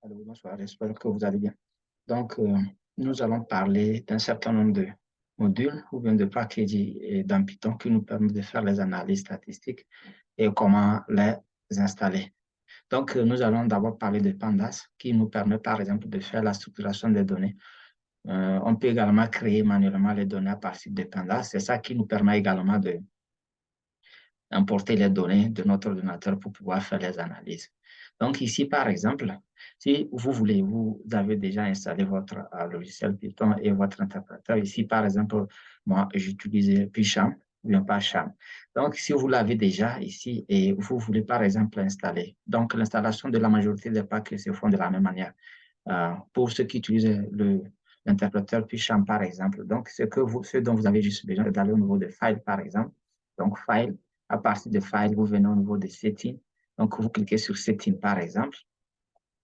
Allô, bonsoir, j'espère que vous allez bien. Donc, nous allons parler d'un certain nombre de modules ou bien de packages dans Python qui nous permettent de faire les analyses statistiques et comment les installer. Donc, nous allons d'abord parler de Pandas qui nous permet par exemple de faire la structuration des données. On peut également créer manuellement les données à partir de Pandas. C'est ça qui nous permet également de importer les données de notre ordinateur pour pouvoir faire les analyses. Donc ici, par exemple, si vous voulez, vous avez déjà installé votre logiciel Python et votre interpréteur. Ici, par exemple, moi, j'utilise PyCharm ou bien PyCharm. Donc, si vous l'avez déjà ici et vous voulez, par exemple, l'installer, donc l'installation de la majorité des packs se font de la même manière. Pour ceux qui utilisent l'interpréteur PyCharm, par exemple, donc ce dont vous avez juste besoin d'aller au niveau de File, par exemple. Donc, File, à partir de File, vous venez au niveau de Setting. Donc, vous cliquez sur Setting, par exemple.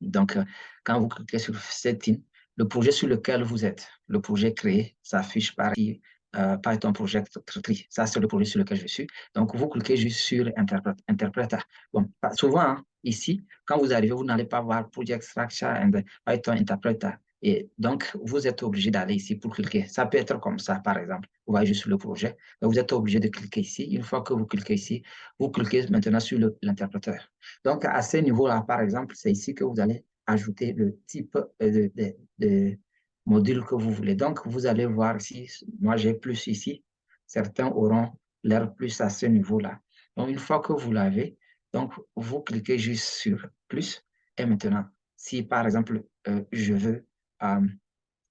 Donc, quand vous cliquez sur Setting, le projet sur lequel vous êtes, le projet créé, s'affiche par Python Project Tree. Ça, c'est le projet sur lequel je suis. Donc, vous cliquez juste sur Interpreter. Bon, souvent, hein, ici, quand vous arrivez, vous n'allez pas voir Project Structure and Python Interpreter. Et donc, vous êtes obligé d'aller ici pour cliquer. Ça peut être comme ça, par exemple. Vous voyez juste le projet. Donc, vous êtes obligé de cliquer ici. Une fois que vous cliquez ici, vous cliquez maintenant sur l'interpréteur. Donc, à ce niveau-là, par exemple, c'est ici que vous allez ajouter le type de module que vous voulez. Donc, vous allez voir ici, moi j'ai plus ici, certains auront l'air plus à ce niveau-là. Donc, une fois que vous l'avez, donc vous cliquez juste sur plus. Et maintenant, si par exemple, je veux euh,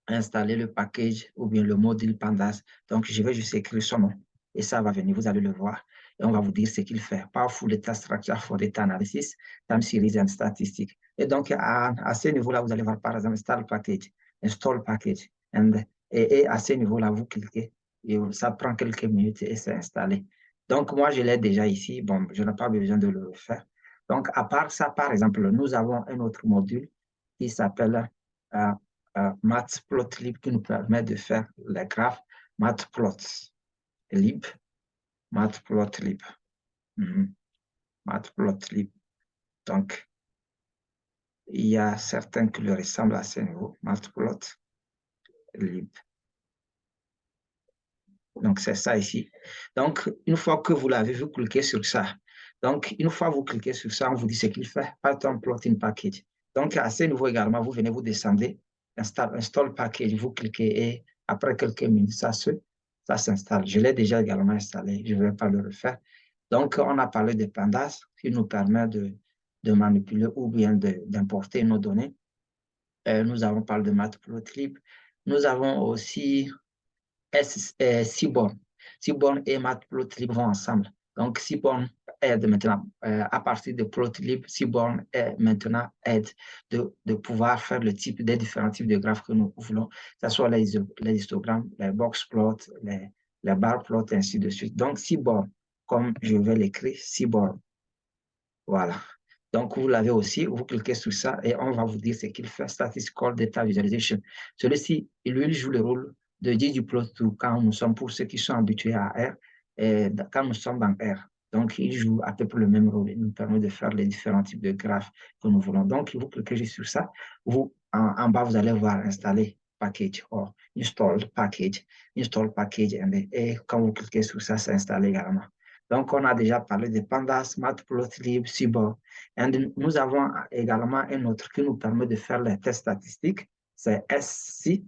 installer le package ou bien le module Pandas, donc je vais juste écrire son nom et ça va venir, vous allez le voir et on va vous dire ce qu'il fait. Powerful Data Structure for Data Analysis, Time Series and Statistics. Et donc, à ce niveau-là, vous allez voir par exemple Install Package. Et à ce niveau-là, vous cliquez et ça prend quelques minutes et c'est installé. Donc, moi, je l'ai déjà ici. Bon, je n'ai pas besoin de le faire. Donc, à part ça, par exemple, nous avons un autre module qui s'appelle Matplotlib qui nous permet de faire les graphes Matplotlib, Matplotlib, Matplotlib. Donc, il y a certains qui le ressemblent à ce niveau, Matplotlib. Donc, c'est ça ici. Donc, une fois que vous l'avez, vous cliquez sur ça. Donc, une fois que vous cliquez sur ça, on vous dit ce qu'il fait, Python Plotting Package. Donc, à ce niveau également, vous venez, vous descendez, install Package, vous cliquez et après quelques minutes, ça s'installe. Je l'ai déjà également installé, je ne vais pas le refaire. Donc, on a parlé de Pandas qui nous permet de manipuler ou bien d'importer nos données. Nous avons parlé de Matplotlib. Nous avons aussi Seaborn. Seaborn et Matplotlib vont ensemble. Donc, Seaborn aide maintenant, à partir de Plotlib, Seaborn aide de pouvoir faire des différents types de graphes que nous voulons, que ce soit les histogrammes, les box plots, les bar plots, et ainsi de suite. Donc, Seaborn, comme je vais l'écrire, Seaborn. Voilà. Donc, vous l'avez aussi, vous cliquez sur ça et on va vous dire ce qu'il fait, Statistical Data Visualization. Celui-ci, lui, il joue le rôle de ggplot2 quand nous sommes, pour ceux qui sont habitués à R, et quand nous sommes dans R. Donc, il joue à peu près le même rôle. Il nous permet de faire les différents types de graphes que nous voulons. Donc, vous cliquez juste sur ça. Vous, en bas, vous allez voir installer package ou install package, et quand vous cliquez sur ça, c'est installé également. Donc, on a déjà parlé de Pandas, Matplotlib, Seaborn. Et nous avons également un autre qui nous permet de faire les tests statistiques, c'est SCPy.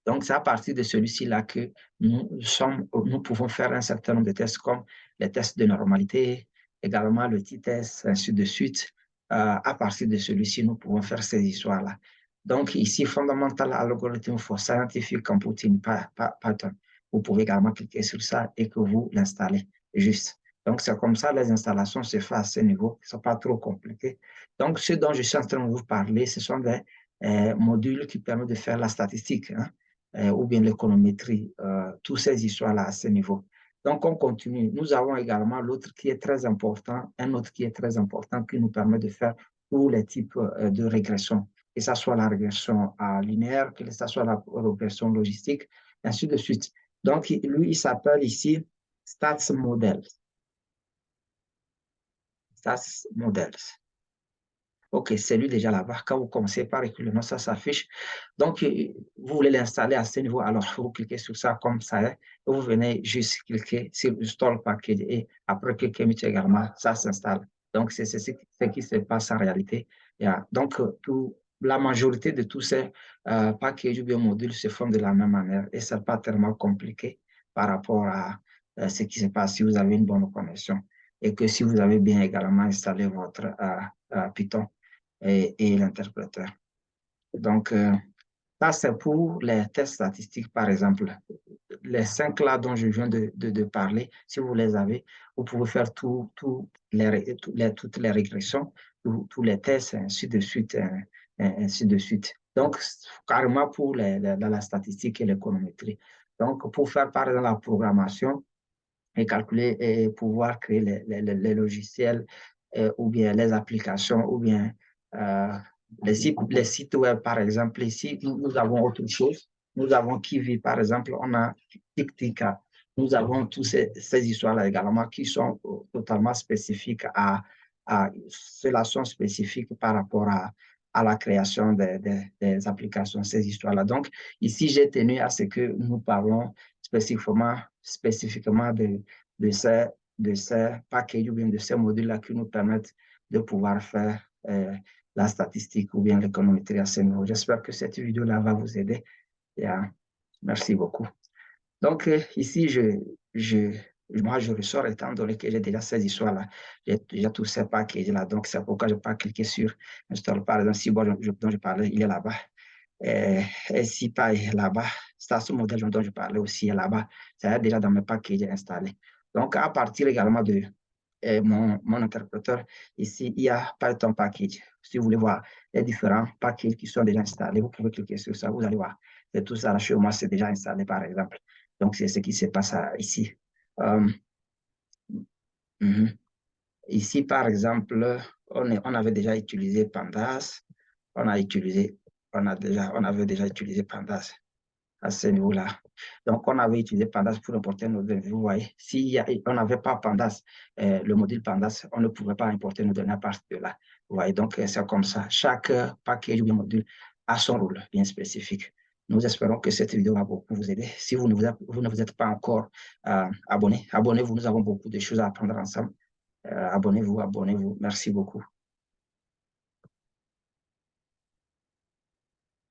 Donc, c'est à partir de celui-ci-là que nous pouvons faire un certain nombre de tests comme les tests de normalité, également le t-test, ainsi de suite. À partir de celui-ci, nous pouvons faire ces histoires-là. Donc, ici, Fundamental Algorithm for Scientific Computing Python. Vous pouvez également cliquer sur ça et que vous l'installez juste. Donc, c'est comme ça, les installations se font à ce niveau, ce ne sont pas trop compliquées. Donc, ce dont je suis en train de vous parler, ce sont des modules qui permettent de faire la statistique, hein, ou bien l'économétrie, toutes ces histoires-là à ce niveau. Donc, on continue. Nous avons également l'autre qui est très important, un autre qui est très important qui nous permet de faire tous les types de régression, que ce soit la régression linéaire, que ce soit la régression logistique, ainsi de suite. Donc, lui, il s'appelle ici Stats Models. Stats Models. OK, c'est lui déjà là-bas. Quand vous commencez par écrire le nom, ça s'affiche. Donc, vous voulez l'installer à ce niveau, alors vous cliquez sur ça comme ça est, et vous venez juste cliquer sur Install Package et après quelques minutes également, ça s'installe. Donc, c'est ce qui se passe en réalité. Yeah. Donc, la majorité de tous ces packages ou bien modules se font de la même manière et ce n'est pas tellement compliqué par rapport à ce qui se passe si vous avez une bonne connexion et que si vous avez bien également installé votre Python et l'interpréteur. Donc, ça, c'est pour les tests statistiques, par exemple. Les 5 là dont je viens de parler, si vous les avez, vous pouvez faire toutes les régressions, tous les tests, ainsi de suite, ainsi de suite. Donc, carrément pour la statistique et l'économétrie. Donc, pour faire, par exemple, la programmation et calculer et pouvoir créer les logiciels ou bien les applications ou bien euh, les sites web, par exemple. Ici, nous avons autre chose. Nous avons Kiwi, par exemple, on a TikTika. Nous avons toutes ces histoires-là également qui sont totalement spécifiques ceux-là sont spécifiques par rapport à la création des applications, ces histoires-là. Donc, ici, j'ai tenu à ce que nous parlons spécifiquement de ces packages ou bien de ces modules-là qui nous permettent de pouvoir faire la statistique ou bien l'économétrie à ce niveau. J'espère que cette vidéo-là va vous aider. Yeah. Merci beaucoup. Donc, ici, moi, je ressors étant donné que j'ai déjà ces histoires-là. J'ai déjà tous ces packages-là. Donc, c'est pourquoi je ne vais pas cliquer sur Install. Par exemple, si bon, dont je parlais, il est là-bas. Et si pas là-bas, Station modèle dont je parlais aussi est là-bas. C'est déjà dans mes packages installés. Donc, à partir également de mon interpréteur, ici, il y a Python package. Si vous voulez voir les différents packages qui sont déjà installés, vous pouvez cliquer sur ça, vous allez voir. C'est tout ça, là, chez moi, c'est déjà installé, par exemple. Donc, c'est ce qui se passe ici. Euh, Ici, par exemple, on avait déjà utilisé Pandas. On avait déjà utilisé Pandas à ce niveau-là. Donc, on avait utilisé Pandas pour importer nos données. Vous voyez, si on n'avait pas Pandas, le module Pandas, on ne pouvait pas importer nos données à partir de là. Vous voyez, donc c'est comme ça. Chaque package ou module a son rôle bien spécifique. Nous espérons que cette vidéo va beaucoup vous aider. Si vous ne vous êtes pas encore abonné, abonnez-vous. Nous avons beaucoup de choses à apprendre ensemble. Abonnez-vous. Merci beaucoup.